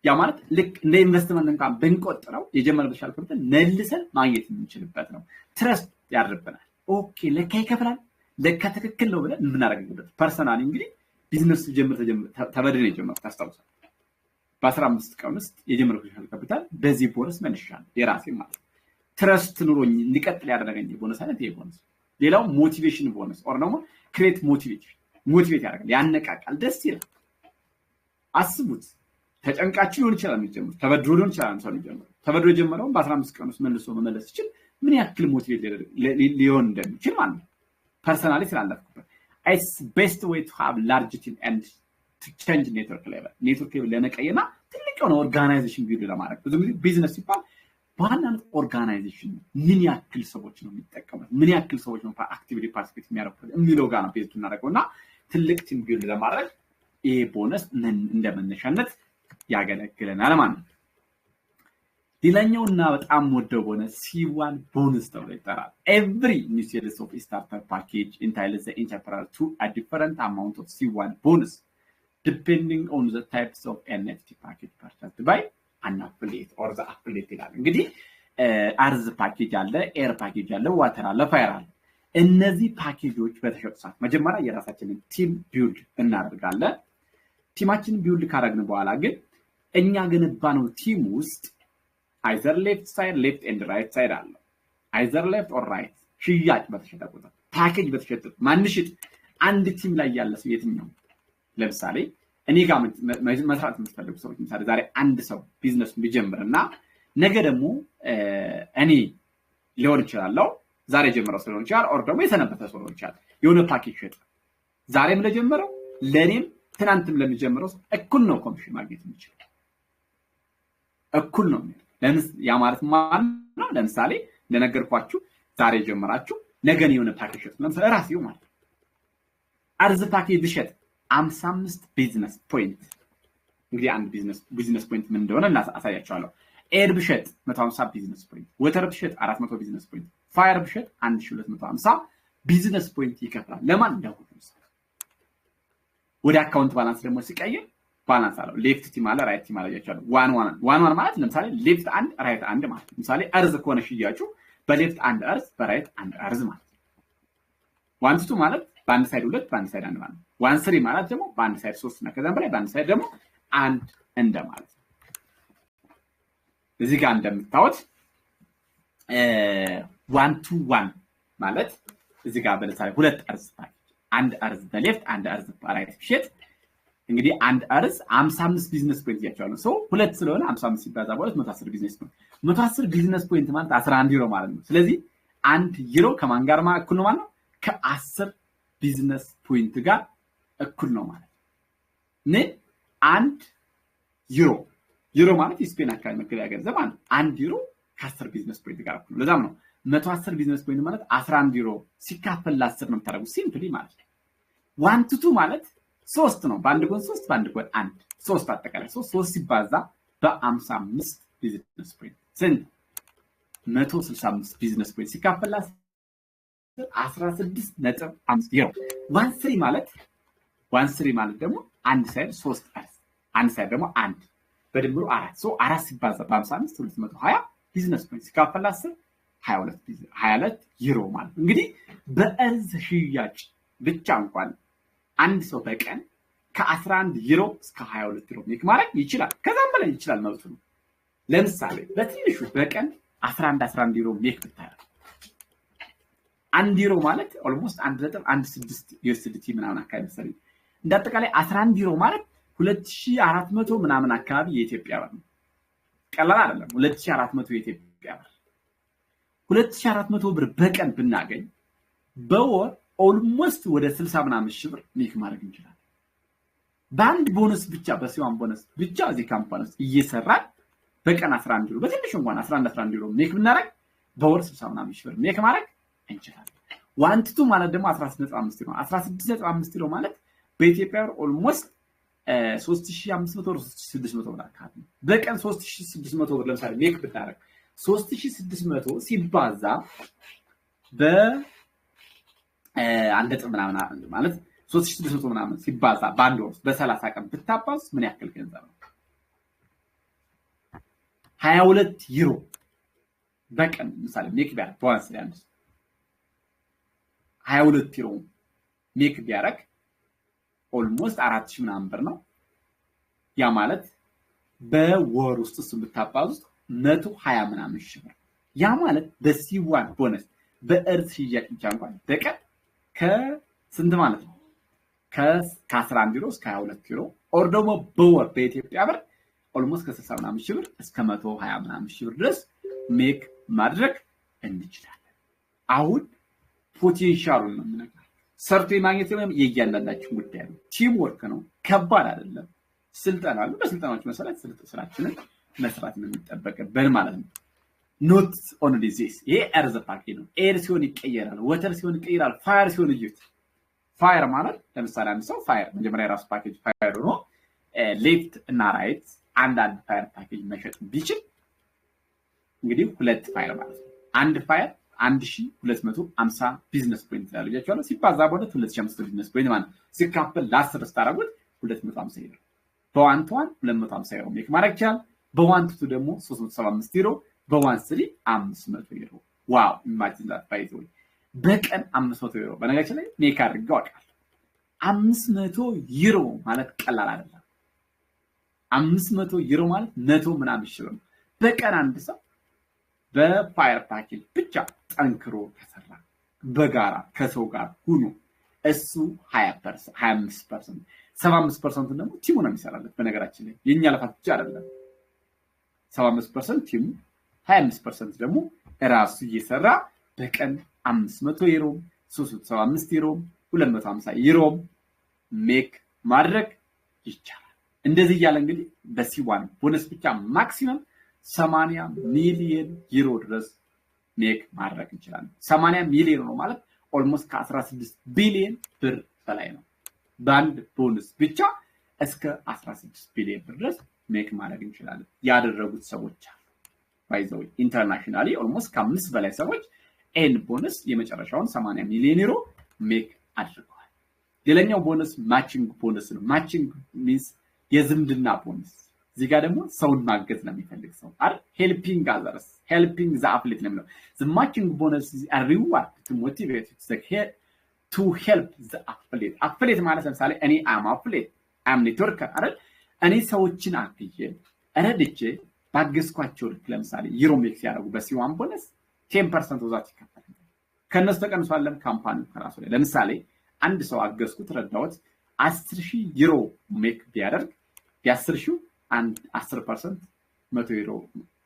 ያ ማለት ልክ እንደ ኢንቨስትመንት እንኳን ብንቆጥረው የጀመረው ኢኒሻል ካፒታል መልሰን ማግኘት የምንችልበት ነው። ትረስት ያድርብናል። ኦኬ ለካ ይከፍላል ለካ ትክክል ነው ብለን እንናረጋግበት። ፐርሰናሊ እንግዲህ ቢዝነስ ጀምር ተበድሬ ጀምር ታስታውሳለህ በ15 ቀን ውስጥ የጀመረው ኢኒሻል ካፒታል በዚህ ቦነስ መልሻለሁ የራሴ ማለት ትረስት ኑሮኝ እንዲቀጥል ያደረገኝ ቦነስ አይነት ይሄ ቦነስ። ሌላው ሞቲቬሽን ቦነስ ኦር ደግሞ ክሬት ሞቲቬት ያደርጋል ያነቃቃል ደስ ይላል። አስቡት ተጨንቃችሁ ሊሆን ይችላል የሚጀምሩት ተበድሮ ሊሆን ይችላል ሰው ሊጀምሩ ተበድሮ ጀመረው በ15 ቀን ውስጥ መልሶ መመለስ ይችላል ምን ያክል ሞቲቬት ሊሆን እንደሚችል ማለት ነው። ፐርሰናሊ ስላልኩበት it's best way to have large team and to change network level ለነቀየና ትልቅ የሆነ ኦርጋናይዜሽን ቢልድ ለማድረግ ብዙ ጊዜ ቢዝነስ ሲባል በዋናነት ኦርጋናይዜሽን ምን ያክል ሰዎች ነው የሚጠቀሙት ምን ያክል ሰዎች ነው አክቲቪቲ ፓርቲሲፔት የሚያደርጉት የሚለው ጋር ነው ቤት እናደርገውና ትልቅ ቲም ቢልድ ለማድረግ ይሄ ቦነስ እንደመነሻነት ያገለግለናል ማለት ነው። ሌላኛውና በጣም ወደው ቦነስ C1 ቦነስ ተብሎ ይጠራል። every new series of starter package entitles the entrepreneur to a different amount of C1 bonus depending on the types of NFT package purchased by an affiliate or the affiliate ይላል። እንግዲህ አርዝ ፓኬጅ አለ፣ ኤር ፓኬጅ አለ፣ ዋተር አለ፣ ፋየር አለ። እነዚህ ፓኬጆች በተሸጡ ሰዓት መጀመሪያ የራሳችንን ቲም ቢውልድ እናደርጋለን። ቲማችንን ቢውልድ ካደረግን በኋላ ግን እኛ ገነባነው ቲም ውስጥ አይዘር ሌፍት ሳይድ ሌፍት ኤንድ ራይት ሳይድ አለ። አይዘር ሌፍት ኦር ራይት ሽያጭ በተሸጠ ቁጥር ፓኬጅ በተሸጠ ማንሽጥ አንድ ቲም ላይ ያለ ሰው የትኛው ለምሳሌ እኔ ጋር መስራት የምትፈልጉ ሰዎች ምሳሌ ዛሬ አንድ ሰው ቢዝነስ ቢጀምርና ነገ ደግሞ እኔ ሊሆን ይችላል ዛሬ ጀምረው ሰው ሊሆን ይችላል ኦር ደግሞ የሰነበተ ሰው ሊሆን ይችላል የሆነ ፓኬጅ ሸጠ ዛሬም ለጀመረው ለኔም ትናንትም ለሚጀምረው እኩል ነው ኮሚሽን ማግኘት የሚችለው እኩል ነው። ያ ማለት ማለት ነው ለምሳሌ እንደነገርኳችሁ ዛሬ ጀምራችሁ ነገ ነው የሆነ ፓኬጅ ሸጥ ለምሳሌ ራስዬው ማለት አርዝ ፓኬጅ ብሸጥ 55 ቢዝነስ ፖይንት እንግዲህ አንድ ቢዝነስ ፖይንት ምን እንደሆነ አሳያችኋለሁ። ኤር ብሸጥ 150 ቢዝነስ ፖይንት፣ ወተር ብሸጥ 400 ቢዝነስ ፖይንት፣ ፋየር ብሸጥ 1250 ቢዝነስ ፖይንት ይከፍላል። ለማን እንደሆነ ወደ አካውንት ባላንስ ደግሞ ሲቀየር ባላንስ አለው። ሌፍት ቲም አለ፣ ራይት ቲም አለ ያቻለው። ዋን ማለት ለምሳሌ ሌፍት አንድ ራይት አንድ ማለት ለምሳሌ አርዝ ከሆነ ሽያጩ በሌፍት አንድ አርዝ በራይት አንድ አርዝ ማለት ነው። ዋን ቱ ማለት በአንድ ሳይድ ሁለት በአንድ ሳይድ አንድ ማለት ነው። ዋን ስሪ ማለት ደግሞ በአንድ ሳይድ ሶስት እና ከዛም በላይ በአንድ ሳይድ ደግሞ አንድ እንደ ማለት ነው። እዚህ ጋር እንደምታዩት ዋን ቱ ዋን ማለት እዚህ ጋር በለምሳሌ ሁለት አርዝ ፓኬጅ አንድ አርዝ በሌፍት አንድ አርዝ በራይት ቢሸጥ እንግዲህ አንድ አርዝ 55 ቢዝነስ ፖይንት ያቻለው ሰው ሁለት ስለሆነ 55 ሲባዛ በሁለት 110 ቢዝነስ ፖይንት 110 ቢዝነስ ፖይንት ማለት 11 ዩሮ ማለት ነው። ስለዚህ 1 ዩሮ ከማን ጋር እኩል ነው ማለት ነው? ከ10 ቢዝነስ ፖይንት ጋር እኩል ነው ማለት ነው። 1 ዩሮ ማለት የስፔን አካባቢ መገበያያ ገንዘብ ማለት 1 ዩሮ ከ10 ቢዝነስ ፖይንት ጋር እኩል ነው። ለዛም ነው 110 ቢዝነስ ፖይንት ማለት 11 ዩሮ ሲካፈል ለ10 ነው የምታደርጉት ሲምፕሊ ማለት ነው። 1 to 2 ማለት 3 ነው። በአንድ ጎን 3 በአንድ ጎን 1 3 አጠቃላይ 3 ሲባዛ በ55 ቢዝነስ ፖይንት ስንት 165 ቢዝነስ ፖይንት ሲካፈል ለ10 16.5 ዩሮ። 1/3 ማለት ደግሞ አንድ ሳይድ 3 አርዝ አንድ ሳይድ ደግሞ 1 በድምሩ 4 4 ሲባዛ በ55 220 ቢዝነስ ፖይንት ሲካፈል ለ10 22 ዩሮ ማለት ነው። እንግዲህ በእርዝ ሽያጭ ብቻ እንኳን አንድ ሰው በቀን ከ11 ዩሮ እስከ 22 ዩሮ ሜክ ማድረግ ይችላል። ከዛም በላይ ይችላል መብቱ ነው። ለምሳሌ በትንሹ በቀን 11 ዩሮ ሜክ ብታደርግ 1 ዩሮ ማለት ኦልሞስት 1.16 ዩኤስዲቲ ምናምን አካባቢ መሰለኝ። እንዳጠቃላይ 11 ዩሮ ማለት 2400 ምናምን አካባቢ የኢትዮጵያ ብር ነው። ቀላል አይደለም። 2400 የኢትዮጵያ ብር 2400 ብር በቀን ብናገኝ በወር ኦልሞስት ወደ 60 ምናምን ሺህ ብር ሜክ ማድረግ እንችላለን። በአንድ ቦነስ ብቻ በሲዋን ቦነስ ብቻ እዚህ ካምፓኒ ውስጥ እየሰራን በቀን 11 ዩሮ በትንሹ እንኳን 11 ዩሮ ሜክ ብናደርግ በወር 60 ምናምን ሺህ ብር ሜክ ማድረግ እንችላለን። 1 to 2 ማለት ደግሞ 16.5 ዩሮ 16.5 ዩሮ ማለት በኢትዮጵያ ብር ኦልሞስት 3500 ወር 3600 ብር አካባቢ ነው። በቀን 3600 ብር ለምሳሌ ሜክ ብታደርግ 3600 ሲባዛ በ አንድ ነጥብ ምናምን ማለት 3600 ምናምን ሲባዛ በአንድ ወር በ30 ቀን ብታባዝ ምን ያክል ገንዘብ ነው? 22 ዩሮ በቀን ምሳሌ ሜክ ቢያደርግ ቦነስ ላይ 22 ዩሮ ሜክ ቢያደርግ ኦልሞስት 4000 ምናምን ብር ነው። ያ ማለት በወር ውስጥ እሱን ብታባዙት 120 ምናምን ሺህ ብር። ያ ማለት በሲዋን ቦነስ በእርዝ ሽያጭ ብቻ እንኳን በቀን ከስንት ማለት ነው? ከ11 ዩሮ እስከ 22 ዩሮ ኦር ደግሞ በወር በኢትዮጵያ ብር ኦልሞስት ከ60 ምናምን ሺህ ብር እስከ 120 ምናምን ሺህ ብር ድረስ ሜክ ማድረግ እንችላለን። አሁን ፖቴንሻሉን ነው የምነግራችሁ። ሰርቶ የማግኘት የእያንዳንዳችን ጉዳይ ነው። ቲም ወርክ ነው። ከባድ አይደለም። ስልጠና አለ። በስልጠናዎች መሰረት ስራችንን መስራት ነው የሚጠበቅብን ማለት ነው። ኖት ኦንሊ ዚስ ይሄ አርዝ ፓኬጅ ነው። ኤር ሲሆን ይቀየራል፣ ወተር ሲሆን ይቀየራል፣ ፋየር ሲሆን ይዩት። ፋየር ማለት ለምሳሌ አንድ ሰው ፋየር መጀመሪያ የራሱ ፓኬጅ ፋየር ሆኖ ሌፍት እና ራይት አንዳንድ ፋየር ፓኬጅ መሸጥ ቢችል እንግዲህ ሁለት ፋየር ማለት ነው። አንድ ፋየር 1250 ቢዝነስ ፖይንት ያለው ሲባዛ በሁለት 2500 ቢዝነስ ፖይንት ማለት ሲካፈል ለ10 ስታደርጉት 250 ዩሮ። በዋን ቱ ዋን 250 ዩሮ ሜክ ማድረግ ይችላል። በዋን ቱ ቱ ደግሞ 375 ዩሮ በዋንስሊ 500 ዩሮ ዋው ኢማጂን ዛት ባይ ዘ ወይ በቀን 500 ዩሮ በነገራችን ላይ ሜክ አድርገው አውቃለሁ 500 ዩሮ ማለት ቀላል አይደለም 500 ዩሮ ማለት 100 ምናምን ሺህ ነው በቀን አንድ ሰው በፋየር ፓኬጅ ብቻ ጠንክሮ ከሰራ በጋራ ከሰው ጋር ሁሉ እሱ 20% 25% 75% ደግሞ ቲሙ ነው የሚሰራለት በነገራችን ላይ የኛ ለፋት ብቻ አይደለም 75% ቲሙ 25% ደግሞ ራሱ እየሰራ በቀን 500 ዩሮ 375 ዩሮ 250 ዩሮ ሜክ ማድረግ ይቻላል እንደዚህ ያለ እንግዲህ በሲ1 ቦነስ ብቻ ማክሲመም 80 ሚሊዮን ዩሮ ድረስ ሜክ ማድረግ እንችላለን 80 ሚሊዮን ነው ማለት ኦልሞስት ከ16 ቢሊዮን ብር በላይ ነው ባንድ ቦነስ ብቻ እስከ 16 ቢሊዮን ብር ድረስ ሜክ ማድረግ እንችላለን ያደረጉት ሰዎች አሉ ባይዘው ኢንተርናሽናሊ ኦልሞስት ከ5 በላይ ሰዎች ኤን ቦነስ የመጨረሻውን 80 ሚሊዮን ዩሮ ሜክ አድርገዋል ሌላኛው ቦነስ ማቺንግ ቦነስ ነው ማቺንግ ሚንስ የዝምድና ቦነስ እዚህ ጋር ደግሞ ሰውን ማገዝ ነው የሚፈልግ ሰው አይደል ሄልፒንግ አዘርስ ሄልፒንግ ዘ አፍሌት ነው የሚለው the matching bonus is a reward to motivate the head to help the affiliate affiliate ማለት ለምሳሌ እኔ am affiliate am networker አይደል እኔ ሰዎችን አግዬ ረድቼ ባገዝኳቸው ለምሳሌ ዩሮ ሜክ ሲያደርጉ በሲ1 ቦነስ 10% ወዛት ይከፈላል ከነሱ ተቀንሷለም ካምፓኒው ከራሱ ላይ ለምሳሌ አንድ ሰው አገዝኩት ረዳውት 10000 ዩሮ ሜክ ቢያደርግ ያ10000 and 10% 100 ዩሮ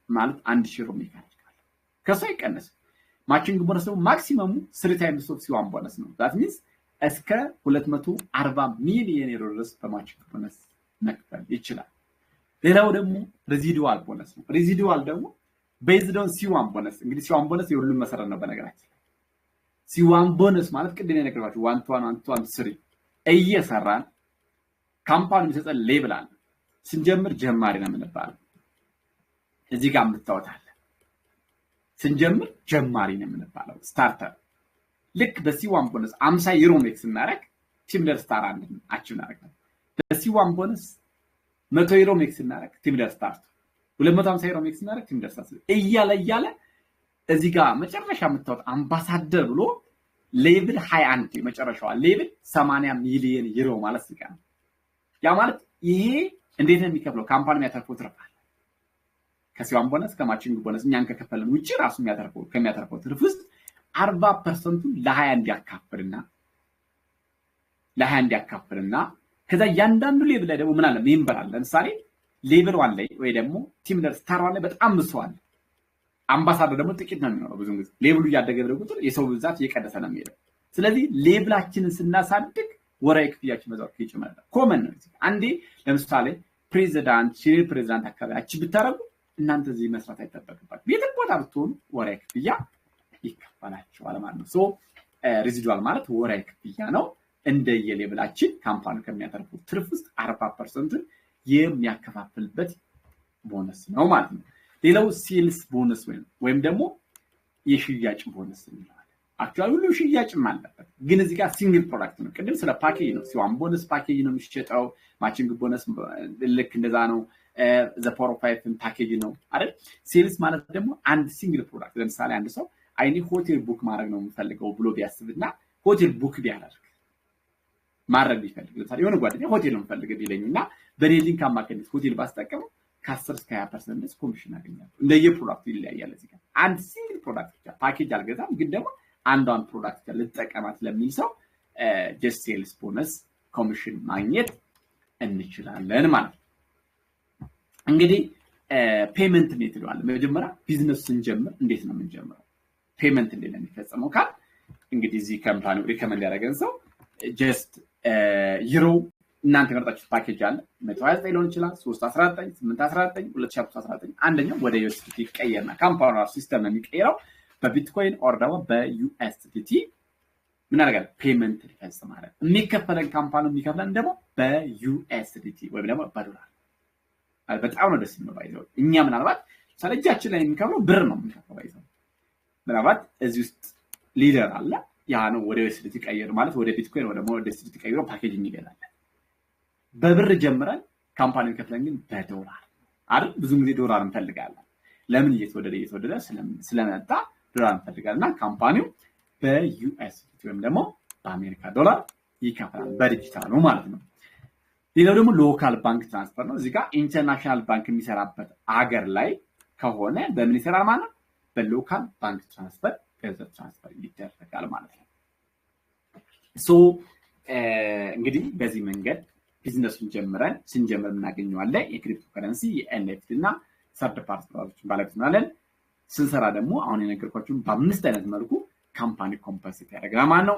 ማለት 1000 ዩሮ ሜክ ያደርጋል ከሱ ይቀነስ ማቺንግ ቦነስ ነው ማክሲመሙ 3 times of C1 ቦነስ ነው that means እስከ 240 ሚሊዮን ዩሮ ድረስ በማቺንግ ቦነስ መክፈል ይችላል ሌላው ደግሞ ሬዚዱዋል ቦነስ ነው ሬዚዱዋል ደግሞ based on C1 ቦነስ እንግዲህ C1 ቦነስ የሁሉም መሰረት ነው በነገራችን C1 ቦነስ ማለት ቅድም የነገርኳችሁ 1 to 1 to 3 እየሰራን ካምፓኒው የሚሰጠን ሌብል አለ ስንጀምር ጀማሪ ነው የምንባለው እዚህ ጋር ምታወታለ ስንጀምር ጀማሪ ነው የምንባለው ስታርተር ልክ በሲ1 ቦነስ 50 ዩሮ ሜክ ስናረግ ቲም ለር ስታር አንድ አቺቭ እናረጋለን በሲ1 ቦነስ 100 ዩሮ ሜክ ስናረግ ቲም ለር ስታርት 250 ዩሮ ሜክ ስናረግ ቲም ለር ስታርት እያለ እዚህ ጋር መጨረሻ ምታወት አምባሳደር ብሎ ሌቭል 21 የመጨረሻው ሌቭል 80 ሚሊዮን ዩሮ ማለት ሲቀር ያ ማለት ይሄ እንዴት ነው የሚከፍለው ካምፓኒው ያተርፈው ትርፋል ከሲዋን ቦነስ ከማቺንግ ቦነስ እኛን ከከፈለን ውጪ ራሱ ከሚያተርፈው ትርፍ ውስጥ 40% ለ20 እንዲያካፍልና ከዛ ያንዳንዱ ሌቭል ላይ ደግሞ ምን አለ ሜምበር አለ ለምሳሌ ሌቭል 1 ላይ ወይ ደግሞ ቲም ለር ስታር 1 ላይ በጣም መስዋል አምባሳደር ደግሞ ጥቂት ነው የሚኖረው ብዙ ጊዜ ሌቭሉ እያደገ ቁጥር የሰው ብዛት እየቀነሰ ነው የሚሄደው ስለዚህ ሌቭላችንን ስናሳድግ ወራይ ክፍያችን በዛው ይጨምራል ኮመን ነው አንዴ ለምሳሌ ፕሬዝዳንት ሲኒየር ፕሬዝዳንት አካባቢ ብታረጉ እናንተ እዚህ መስራት አይተበቅባችሁ ቤተም ቦታ ብትሆኑ ወራይ ክፍያ ይከፈላችኋል ማለት ነው ሶ ሬዚዱዋል ማለት ወራይ ክፍያ ነው እንደየሌቭላችን ካምፓኒው ከሚያተርፈው ትርፍ ውስጥ 40% የሚያከፋፍልበት ቦነስ ነው ማለት ነው ሌላው ሴልስ ቦነስ ወይም ደግሞ የሽያጭ ቦነስ ነው አክቹአሊ ሁሉ ሽያጭም አለበት ግን እዚህ ጋር ሲንግል ፕሮዳክት ነው ቅድም ስለ ፓኬጅ ነው ሲዋን ቦነስ ፓኬጅ ነው የሚሸጠው ማቺንግ ቦነስ ልክ እንደዛ ነው ዘ ፓወር ኦፍ 5 ፓኬጅ ነው አይደል ሴልስ ማለት ደግሞ አንድ ሲንግል ፕሮዳክት ለምሳሌ አንድ ሰው አይኔ ሆቴል ቡክ ማድረግ ነው የምፈልገው ብሎ ቢያስብና ሆቴል ቡክ ቢያደርግ ማድረግ ቢፈልግ ለምሳሌ የሆነ ጓደኛ ሆቴል ነው የምፈልገው ቢለኝና በኔ ሊንክ አማካኝነት ሆቴል ባስጠቀም ከ10 እስከ 20% ኮሚሽን አገኛለሁ እንደየፕሮዳክቱ ይለያያል እዚህ ጋር አንድ ሲንግል ፕሮዳክት ብቻ ፓኬጅ አልገዛም ግን ደግሞ አንዷን ፕሮዳክት ልትጠቀማት ለሚል ሰው ጀስት ሴልስ ቦነስ ኮሚሽን ማግኘት እንችላለን ማለት ነው እንግዲህ ፔመንት ሜት ይላል መጀመሪያ ቢዝነስ ስንጀምር እንዴት ነው የምንጀምረው ፔመንት እንዴት ነው የሚፈጸመው ካል እንግዲህ እዚህ ካምፓኒው ሪከመንድ ያደረገን ሰው ጀስት ዩሮ እናንተ መርጣችሁ ፓኬጅ አለ 129 ሊሆን ይችላል 319 819 2019 አንደኛው ወደ ዩኤስዲቲ ይቀየርና ካምፓኒው ሲስተም ነው የሚቀየረው በቢትኮይን ኦር ደግሞ በዩኤስዲቲ ምን አደረጋል ፔመንት ይፈጽማል የሚከፈለን ካምፓኒው የሚከፈለን ደግሞ በዩኤስዲቲ ወይ ደግሞ በዶላር በጣም ነው ደስ የሚለው እኛ ምናልባት ስለጃችን ላይ የሚከፈለው ብር ነው የሚከፈለው ምናልባት እዚህ ውስጥ ሊደር አለ ያ ነው ወደ ዩኤስዲቲ ቀየር ማለት ወደ ቢትኮይን ወይ ደግሞ ወደ ዩኤስዲቲ ቀይሮ ፓኬጅ ይገዛል በብር ጀምረን ካምፓኒው ከፍለን ግን በዶላር አይደል ብዙ ጊዜ ዶላር እንፈልጋለን ለምን እየተወደደ ስለመጣ ዶላር እንፈልጋልና ካምፓኒው በዩኤስዲ ወይም ደግሞ በአሜሪካ ዶላር ይከፍላል በዲጂታሉ ማለት ነው። ሌላው ደግሞ ሎካል ባንክ ትራንስፈር ነው። እዚህ ጋር ኢንተርናሽናል ባንክ የሚሰራበት አገር ላይ ከሆነ በምን ይሰራል ማለት ነው? በሎካል ባንክ ትራንስፈር ገንዘብ ትራንስፈር ይደረጋል ማለት ነው። እንግዲህ በዚህ መንገድ ቢዝነሱን ስንጀምር የምናገኘዋለን የክሪፕቶ ከረንሲ የኤንኤፍቲ እና ሰርድ ፓርቲ ፕሮዳክቶችን ባለቤት እንሆናለን። ስንሰራ ደግሞ አሁን የነገርኳችሁን በ5 አይነት መልኩ ካምፓኒ ኮምፐንሴት ያደርጋል ማለት ነው።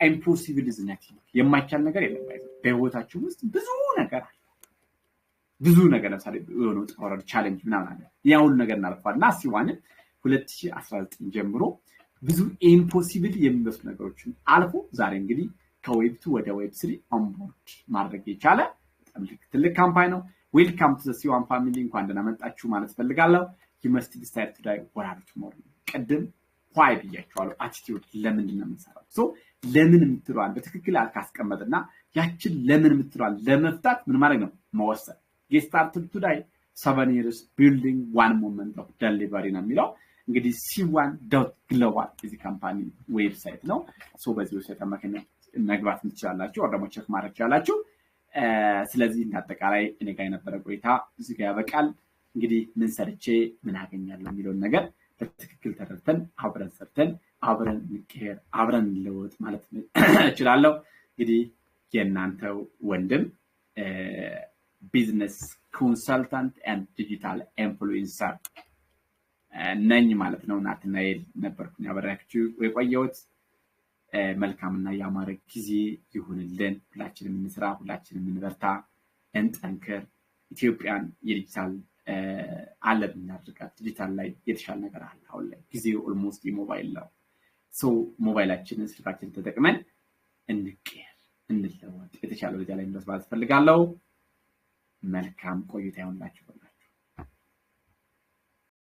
ኢምፖሲብል ኢዝ ነቲንግ የማይቻል ነገር የለም። በህይወታችሁ ውስጥ ብዙ ነገር አለ። ብዙ ነገር ለምሳሌ የሆነ ጦር ቻሌንጅ ምናምን አለ። ያ ሁሉ ነገር እናልፋልና ሲዋን 2019 ጀምሮ ብዙ ኢምፖሲብል የሚመስሉ ነገሮችን አልፎ ዛሬ እንግዲህ ከዌብ 2 ወደ ዌብ 3 ኦንቦርድ ማድረግ የቻለ በጣም ትልቅ ካምፓኒ ነው። ዌልካም ቱ ዘ ሲዋን ፋሚሊ እንኳን ደህና መጣችሁ ማለት ፈልጋለሁ። you must decide today what are tomorrow ቀደም why ብያችኋለሁ። አቲቲዩድ ለምንድን ነው የምንሰራው? ለምን የምትለዋል በትክክል አልካስቀመጥና ያችን ለምን የምትለዋል ለመፍታት ምን ማድረግ ነው? መወሰን። get started today 7 years building one moment of delivery ነው የሚለው እንግዲህ c1.global እዚህ ካምፓኒ ዌብሳይት ነው። በዚህ ዌብሳይት አማካኝነት መግባት ትችላላችሁ ወይ ደግሞ ቼክ ማድረግ ትችላላችሁ። ስለዚህ እንዳጠቃላይ እኔ ጋር የነበረ ቆይታ እዚህ ጋር ያበቃል። እንግዲህ ምን ሰርቼ ምን አገኛለሁ የሚለውን ነገር በትክክል ተረድተን አብረን ሰርተን አብረን እንቀየር አብረን እንለወጥ ማለት እችላለሁ። እንግዲህ የእናንተው ወንድም ቢዝነስ ኮንሰልታንት ኤንድ ዲጂታል ኢንፍሉዌንሰር ነኝ ማለት ነው። ናትናኤል ነበርኩኝ አብሬያችሁ የቆየሁት። መልካምና ያማረ ጊዜ ይሁንልን። ሁላችንም እንስራ፣ ሁላችንም እንበርታ፣ እንጠንክር። ኢትዮጵያን የዲጂታል ዓለም እናድርጋት። ዲጂታል ላይ የተሻለ ነገር አለ። አሁን ላይ ጊዜው ኦልሞስት የሞባይል ነው። ሞባይላችንን ስልካችንን ተጠቅመን እንቀየር፣ እንለወጥ፣ የተሻለ ደረጃ ላይ እንደርስ ማለት ፈልጋለሁ። መልካም ቆይታ ይሁንላችሁ።